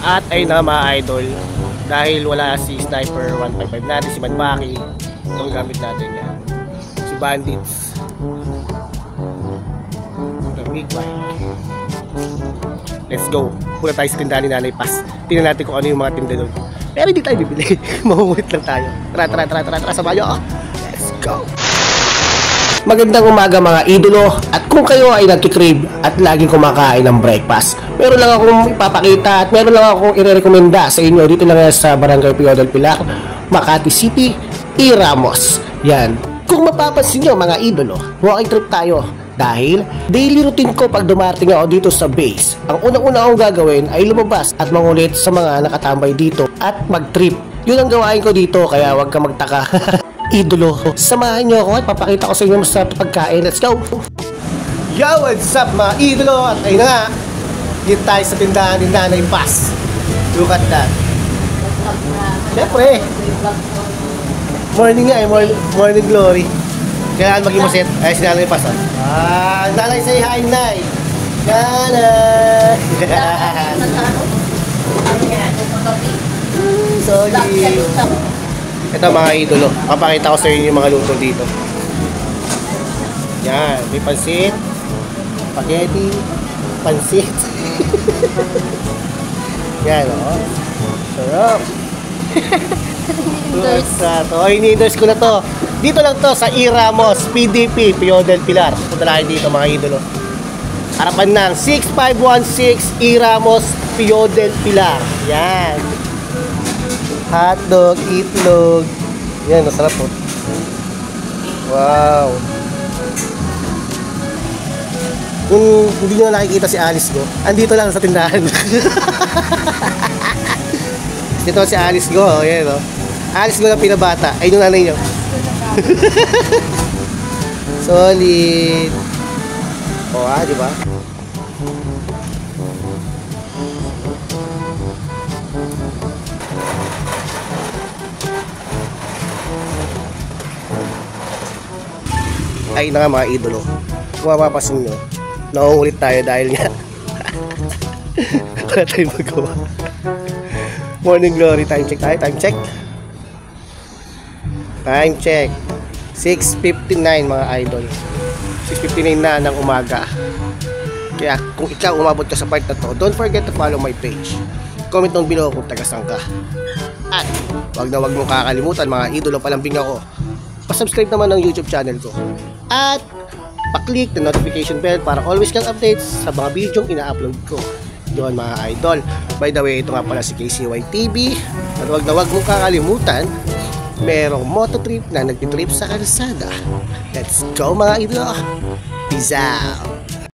At ayun na mga idol, dahil wala si Sniper 155 natin, si Manbaki, ang gamit natin yan, si Bandits, the big bike. Let's go. Pula tayo sa tindahan ni Nanay Paz. Tingnan natin kung ano yung mga tinda doon. Pero hindi tayo bibili. Mahuhulit lang tayo. Tara, samayo. Let's go. Magandang umaga mga idolo. At kung kayo ay nagkikrib at laging kumakain ng breakfast, meron lang akong ipapakita at meron lang akong irerekomenda sa inyo dito lang sa Barangay Pio del Pilar, Makati City, E. Ramos. Yan. Kung mapapansin nyo mga idolo, walking trip tayo. Dahil daily routine ko pag dumating ako dito sa base, ang unang-una akong gagawin ay lumabas at mangulit sa mga nakatambay dito at mag-trip. Yun ang gawain ko dito, kaya huwag ka magtaka. Idolo, samahan nyo ako at papakita ko sa inyo masarap pagkain. Let's go! Yo, what's up mga idolo? At ayun na nga, dito tayo sa tindahan ni Nanay Paz. Look at that. Siyempre, morning nga eh, morning glory. Kailangan maging maset. Ay, si Nanay Paz. Nanay, say hi, Nay. Nanay. Sorry. Ito mga idolo. Papakita ko sa inyo yung mga luto dito. Yan. May pansit. Spaghetti. Pansit. Yan, o. Sarap. Ini-endorse ko na to. Dito lang to sa E. Ramos, PDP, Pio del Pilar. Punta lang dito mga idolo. Harapan ng 6516 E. Ramos, Pio del Pilar. Yan. Hotdog, itlog. Yan, masarap po. Wow. Kung hindi nyo nakikita si Alice ko, andito lang sa tindahan. Dito si Alice ko, yan o. Alice ko na pinabata. Ay, yung nanay nyo. Solid. O di ba? Ay na nga mga idolo. Kung mapapasin nyo, nakungulit tayo dahil nga wala tayong magawa. Morning glory, time check tayo, time check. Time check 6:59 mga idol. 6:59 na ng umaga. Kaya kung ikaw umabot ka sa part na to, don't forget to follow my page. Comment down below kung taga-saan ka. At wag na wag mong kakalimutan mga idolo, palambing ako, pa-subscribe naman ng YouTube channel ko. At pa-click the notification bell para always kang updates sa mga video ina-upload ko. Yun mga idol. By the way, ito nga pala si KCY TV. At wag na wag mong kakalimutan, merong mototrip na nagtitrip sa kalsada. Let's go mga idol. Peace out.